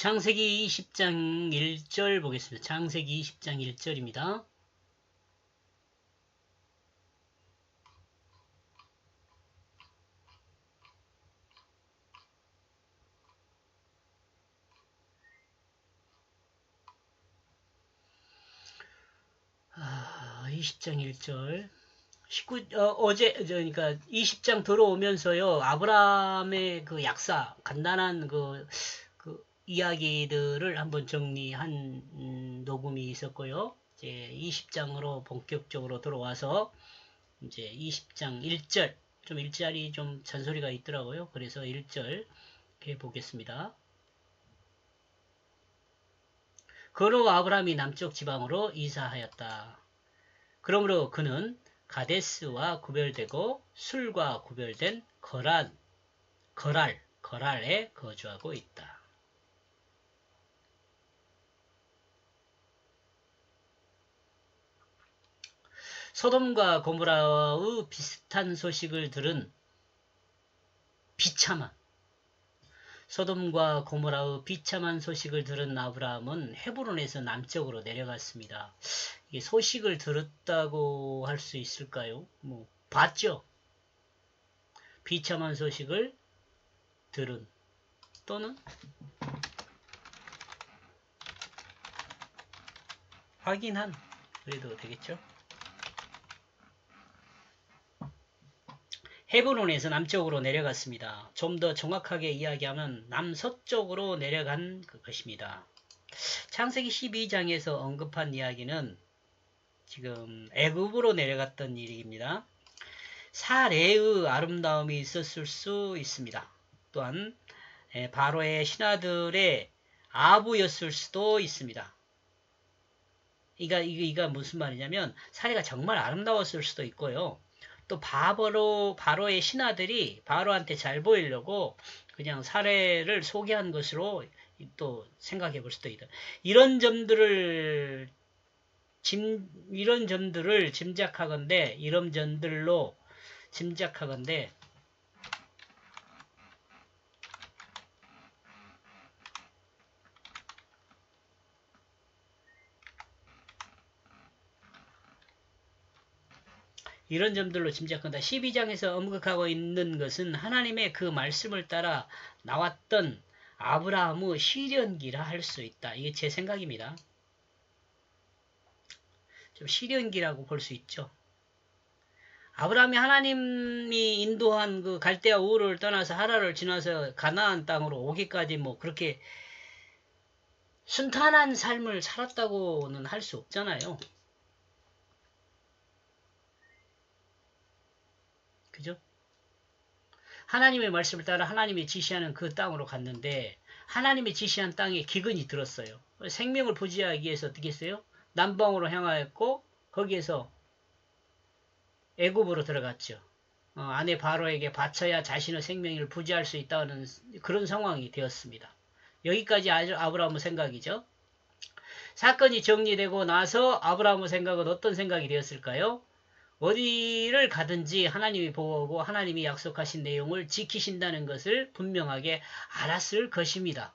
창세기 20장 1절 보겠습니다. 창세기 20장 1절입니다. 아, 20장 1절. 그러니까 20장 들어오면서요, 아브라함의 그 약사, 간단한 그 이야기들을 한번 정리한 녹음이 있었고요. 이제 20장으로 본격적으로 들어와서 이제 20장 1절, 좀 일절이 좀 잔소리가 있더라고요. 그래서 1절 해 보겠습니다. 그로 아브라함이 남쪽 지방으로 이사하였다. 그러므로 그는 가데스와 구별되고 술과 구별된 거랄에 거주하고 있다. 소돔과 고모라의 비슷한 소식을 들은 소돔과 고모라의 비참한 소식을 들은 아브라함은 헤브론에서 남쪽으로 내려갔습니다. 이게 소식을 들었다고 할 수 있을까요? 봤죠? 비참한 소식을 들은 또는 확인한 그래도 되겠죠? 헤브론에서 남쪽으로 내려갔습니다. 좀 더 정확하게 이야기하면 남서쪽으로 내려간 것입니다. 창세기 12장에서 언급한 이야기는 지금 애굽으로 내려갔던 일입니다. 사례의 아름다움이 있었을 수 있습니다. 또한 바로의 신하들의 아부였을 수도 있습니다. 이가 무슨 말이냐면 사례가 정말 아름다웠을 수도 있고요. 또 바로의 신하들이 바로한테 잘 보이려고 그냥 사례를 소개한 것으로 또 생각해 볼 수도 있다. 이런 점들을 짐작하건대 이런 점들로 짐작한다. 12장에서 언급하고 있는 것은 하나님의 그 말씀을 따라 나왔던 아브라함의 시련기라 할 수 있다. 이게 제 생각입니다. 좀 시련기라고 볼 수 있죠. 아브라함이 하나님이 인도한 그 갈대아 우르를 떠나서 하라를 지나서 가나안 땅으로 오기까지 그렇게 순탄한 삶을 살았다고는 할 수 없잖아요. 그죠? 하나님의 말씀을 따라 하나님이 지시하는 그 땅으로 갔는데 하나님이 지시한 땅에 기근이 들었어요. 생명을 부지하기 위해서 어떻게 했어요? 남방으로 향하였고 거기에서 애굽으로 들어갔죠. 아내 바로에게 바쳐야 자신의 생명을 부지할 수 있다는 그런 상황이 되었습니다. 여기까지 아브라함의 생각이죠. 사건이 정리되고 나서 아브라함의 생각은 어떤 생각이 되었을까요? 어디를 가든지 하나님이 보호하고 하나님이 약속하신 내용을 지키신다는 것을 분명하게 알았을 것입니다.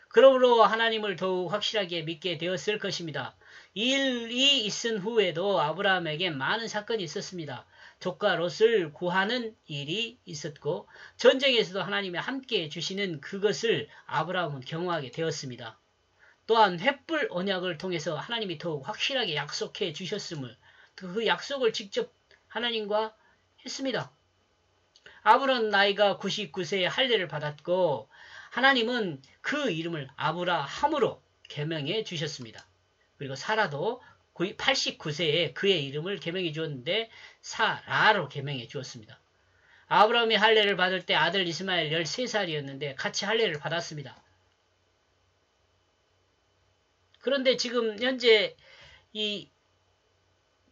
그러므로 하나님을 더욱 확실하게 믿게 되었을 것입니다. 이 일이 있은 후에도 아브라함에게 많은 사건이 있었습니다. 조카 롯을 구하는 일이 있었고 전쟁에서도 하나님이 함께해 주시는 그것을 아브라함은 경험하게 되었습니다. 또한 횃불 언약을 통해서 하나님이 더욱 확실하게 약속해 주셨음을 그 약속을 직접 하나님과 했습니다. 아브라함은 나이가 99세에 할례를 받았고 하나님은 그 이름을 아브라함으로 계명해 주셨습니다. 그리고 사라도 89세에 그의 이름을 계명해 주었는데 사라로 계명해 주었습니다. 아브라함이 할례를 받을 때 아들 이스마엘 13살이었는데 같이 할례를 받았습니다. 그런데 지금 현재 이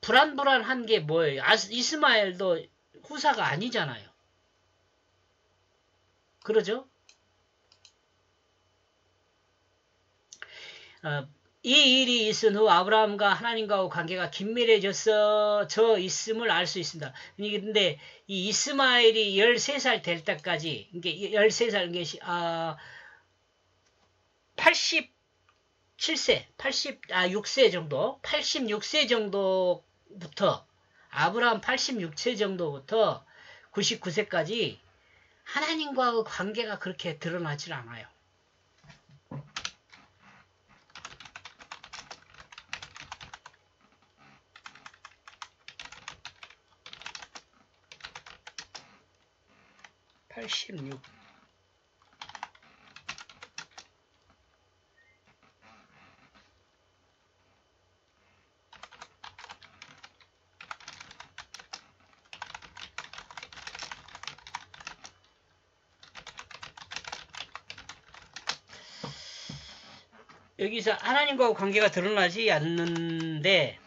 불안한 게 뭐예요? 이스마엘도 후사가 아니잖아요. 그러죠? 이 일이 있은 후 아브라함과 하나님과의 관계가 긴밀해져서 있음을 알 수 있습니다. 근데 이 이스마엘이 13살 될 때까지, 이게 13살, 87세, 6세 정도, 86세 정도부터, 아브라함 86세 정도부터 99세까지 하나님과의 관계가 그렇게 드러나질 않아요. 여기서 하나님과 관계가 드러나지 않는데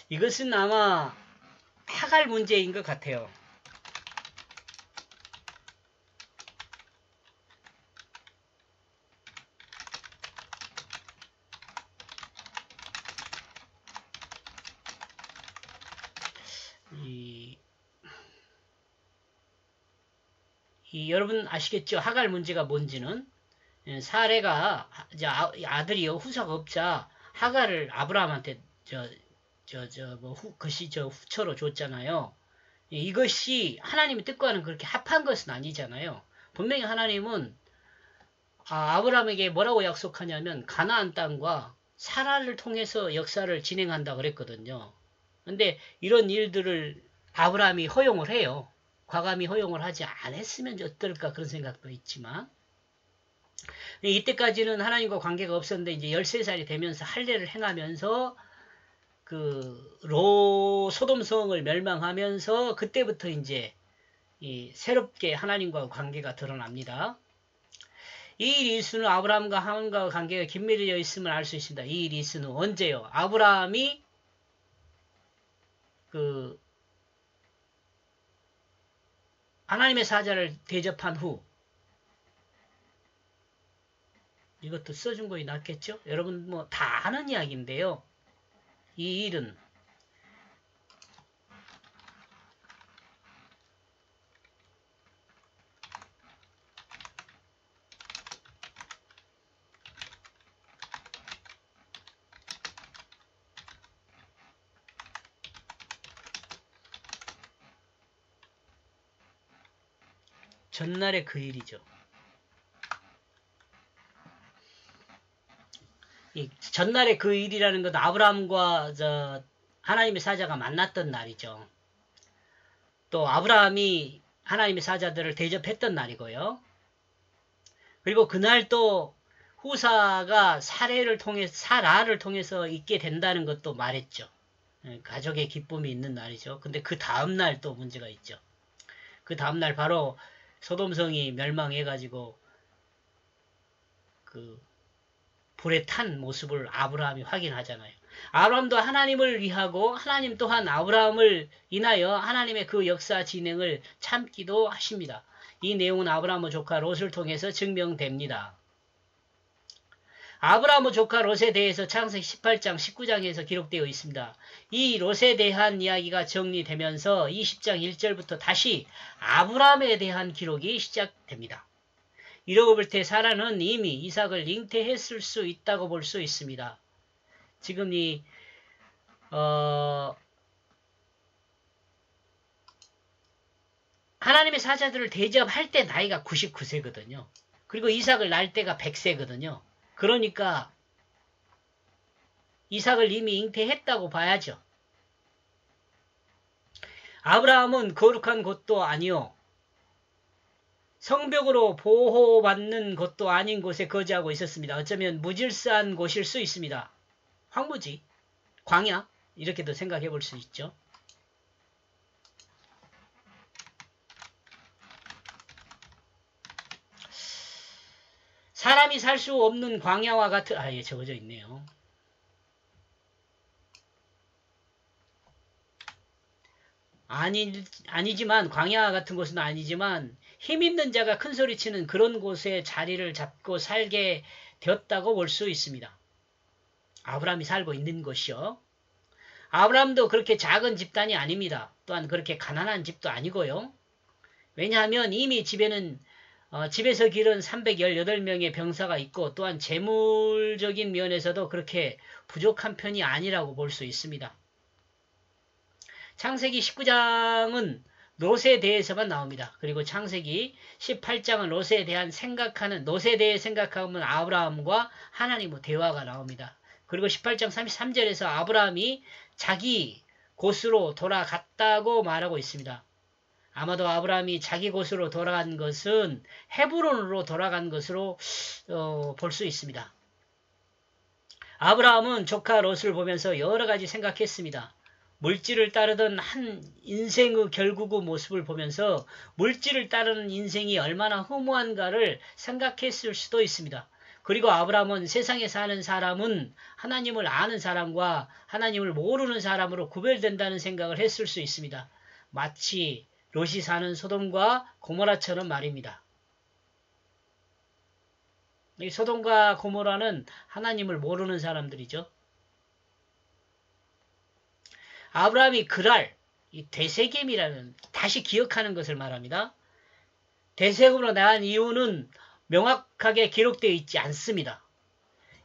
이것은 아마 하갈 문제인 것 같아요. 여러분 아시겠죠? 하갈 문제가 뭔지는. 사레가 아들이요 후사가 없자 하갈을 아브라함한테 후처로 줬잖아요. 이것이 하나님의 뜻과는 그렇게 합한 것은 아니잖아요. 분명히 하나님은 아브라함에게 뭐라고 약속하냐면 가나안 땅과 사라를 통해서 역사를 진행한다 그랬거든요. 근데 이런 일들을 아브라함이 허용을 해요. 과감히 허용을 하지 않았으면 어떨까 그런 생각도 있지만 이때까지는 하나님과 관계가 없었는데 이제 13살이 되면서 할례를 행하면서 소돔성을 멸망하면서 그때부터 이제 새롭게 하나님과 관계가 드러납니다. 이 리스는 아브라함과 하만과 관계가 긴밀해져 있음을 알 수 있습니다. 이 리스는 언제요? 아브라함이 하나님의 사자를 대접한 후 이것도 써준 거이 낫겠죠? 여러분 뭐 다 아는 이야기인데요. 이 일은 전날의 그 일이죠. 이 전날의 그 일이라는 건 아브라함과 하나님의 사자가 만났던 날이죠. 또 아브라함이 하나님의 사자들을 대접했던 날이고요. 그리고 그날 또 후사가 사라를 통해서 있게 된다는 것도 말했죠. 가족의 기쁨이 있는 날이죠. 근데 그 다음날 또 문제가 있죠. 그 다음날 바로 소돔성이 멸망해가지고 불에 탄 모습을 아브라함이 확인하잖아요. 아브라함도 하나님을 위하고 하나님 또한 아브라함을 인하여 하나님의 그 역사 진행을 참기도 하십니다. 이 내용은 아브라함의 조카 롯을 통해서 증명됩니다. 아브라함의 조카 롯에 대해서 창세기 18장, 19장에서 기록되어 있습니다. 이 롯에 대한 이야기가 정리되면서 20장 1절부터 다시 아브라함에 대한 기록이 시작됩니다. 이러고 볼 때 사라는 이미 이삭을 잉태했을 수 있다고 볼 수 있습니다. 지금 하나님의 사자들을 대접할 때 나이가 99세거든요. 그리고 이삭을 낳을 때가 100세거든요. 그러니까 이삭을 이미 잉태했다고 봐야죠. 아브라함은 거룩한 곳도 아니요. 성벽으로 보호받는 것도 아닌 곳에 거주하고 있었습니다. 어쩌면 무질서한 곳일 수 있습니다. 황무지, 광야 이렇게도 생각해 볼 수 있죠. 사람이 살 수 없는 광야와 같은 예, 적어져 있네요. 아니지만 광야 같은 곳은 아니지만 힘 있는 자가 큰 소리치는 그런 곳에 자리를 잡고 살게 되었다고 볼 수 있습니다. 아브라함이 살고 있는 곳이요. 아브라함도 그렇게 작은 집단이 아닙니다. 또한 그렇게 가난한 집도 아니고요. 왜냐하면 이미 집에서 기른 318명의 병사가 있고 또한 재물적인 면에서도 그렇게 부족한 편이 아니라고 볼 수 있습니다. 창세기 19장은 롯에 대해서만 나옵니다. 그리고 창세기 18장은 롯에 대해 생각하면 아브라함과 하나님의 대화가 나옵니다. 그리고 18장 33절에서 아브라함이 자기 곳으로 돌아갔다고 말하고 있습니다. 아마도 아브라함이 자기 곳으로 돌아간 것은 헤브론으로 돌아간 것으로 볼 수 있습니다. 아브라함은 조카 롯을 보면서 여러 가지 생각했습니다. 물질을 따르던 한 인생의 결국의 모습을 보면서 물질을 따르는 인생이 얼마나 허무한가를 생각했을 수도 있습니다. 그리고 아브라함은 세상에 사는 사람은 하나님을 아는 사람과 하나님을 모르는 사람으로 구별된다는 생각을 했을 수 있습니다. 마치 롯이 사는 소돔과 고모라처럼 말입니다. 이 소돔과 고모라는 하나님을 모르는 사람들이죠. 아브라함이 그랄, 이 되새김이라는 다시 기억하는 것을 말합니다. 되새김으로 나간 이유는 명확하게 기록되어 있지 않습니다.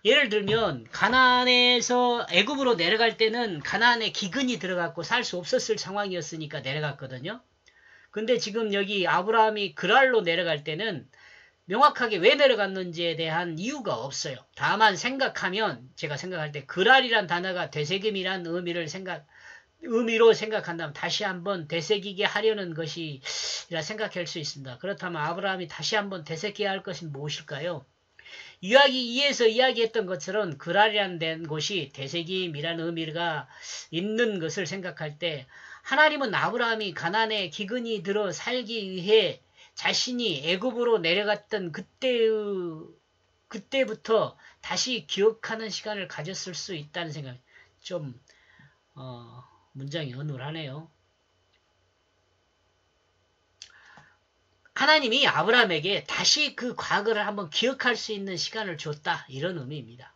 예를 들면 가나안에서 애굽으로 내려갈 때는 가나안에 기근이 들어갔고 살 수 없었을 상황이었으니까 내려갔거든요. 근데 지금 여기 아브라함이 그랄로 내려갈 때는 명확하게 왜 내려갔는지에 대한 이유가 없어요. 다만 제가 생각할 때 그랄이란 단어가 되새김이란 의미로 생각한다면 다시 한번 되새기게 하려는 것이라 생각할 수 있습니다. 그렇다면 아브라함이 다시 한번 되새기게 할 것은 무엇일까요? 이에서 이야기했던 것처럼 그랄이라는 곳이 되새김이라는 의미가 있는 것을 생각할 때 하나님은 아브라함이 가나안에 기근이 들어 살기 위해 자신이 애굽으로 내려갔던 그때부터 다시 기억하는 시간을 가졌을 수 있다는 생각. 좀 문장이 어눌하네요. 하나님이 아브라함에게 다시 그 과거를 한번 기억할 수 있는 시간을 줬다. 이런 의미입니다.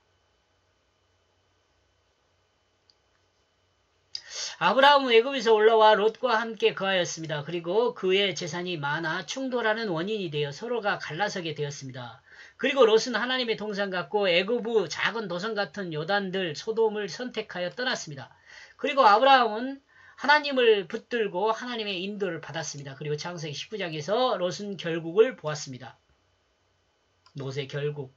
아브라함은 애굽에서 올라와 롯과 함께 거하였습니다. 그리고 그의 재산이 많아 충돌하는 원인이 되어 서로가 갈라서게 되었습니다. 그리고 롯은 하나님의 동산 같고 애굽의 작은 도성 같은 요단들 소돔을 선택하여 떠났습니다. 그리고 아브라함은 하나님을 붙들고 하나님의 인도를 받았습니다. 그리고 창세기 19장에서 롯은 결국을 보았습니다. 롯의 결국.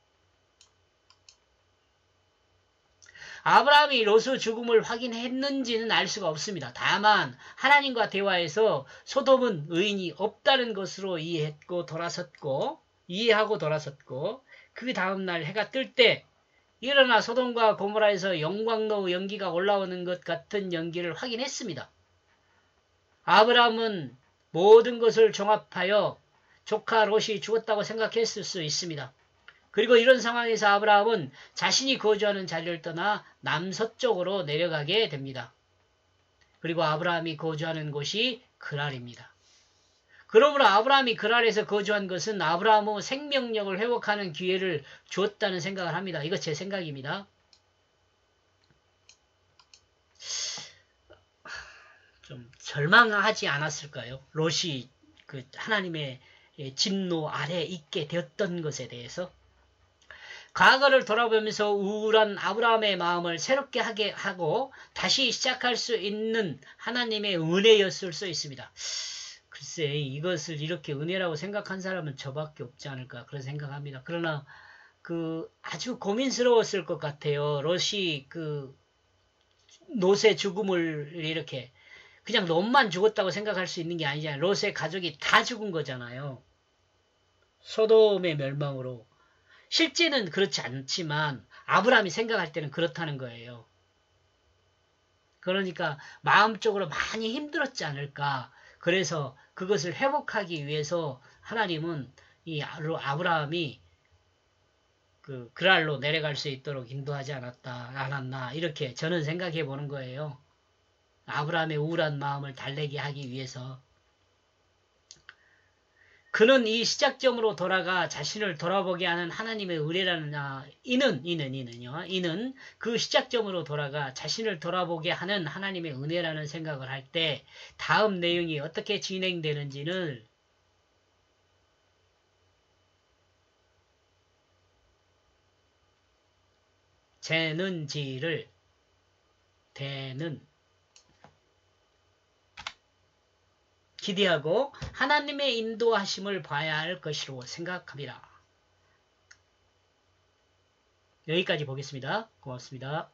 아브라함이 롯의 죽음을 확인했는지는 알 수가 없습니다. 다만 하나님과 대화에서 소돔은 의인이 없다는 것으로 이해하고 돌아섰고 그 다음날 해가 뜰 때 일어나 소돔과 고모라에서 영광로 연기가 올라오는 것 같은 연기를 확인했습니다. 아브라함은 모든 것을 종합하여 조카 롯이 죽었다고 생각했을 수 있습니다. 그리고 이런 상황에서 아브라함은 자신이 거주하는 자리를 떠나 남서쪽으로 내려가게 됩니다. 그리고 아브라함이 거주하는 곳이 그랄입니다. 그러므로 아브라함이 그랄에서 거주한 것은 아브라함의 생명력을 회복하는 기회를 주었다는 생각을 합니다. 이거 제 생각입니다. 좀 절망하지 않았을까요? 롯이 그 하나님의 진노 아래 있게 되었던 것에 대해서. 과거를 돌아보면서 우울한 아브라함의 마음을 새롭게 하게 하고 다시 시작할 수 있는 하나님의 은혜였을 수 있습니다. 글쎄 이것을 이렇게 은혜라고 생각한 사람은 저밖에 없지 않을까 그런 생각합니다. 그러나 아주 고민스러웠을 것 같아요. 롯이 롯의 죽음을 이렇게 그냥 롯만 죽었다고 생각할 수 있는 게 아니잖아요. 롯의 가족이 다 죽은 거잖아요. 소돔의 멸망으로. 실제는 그렇지 않지만 아브라함이 생각할 때는 그렇다는 거예요. 그러니까 마음적으로 많이 힘들었지 않을까. 그래서 그것을 회복하기 위해서 하나님은 이 아브라함이 그랄로 내려갈 수 있도록 인도하지 않았나 이렇게 저는 생각해 보는 거예요. 아브라함의 우울한 마음을 달래게 하기 위해서. 그는 이 시작점으로 돌아가 자신을 돌아보게 하는 하나님의 의뢰라는 이는 그 시작점으로 돌아가 자신을 돌아보게 하는 하나님의 은혜라는 생각을 할 때 다음 내용이 어떻게 진행되는지는 되는지를 기대하고 하나님의 인도하심을 봐야 할 것이라고 생각합니다. 여기까지 보겠습니다. 고맙습니다.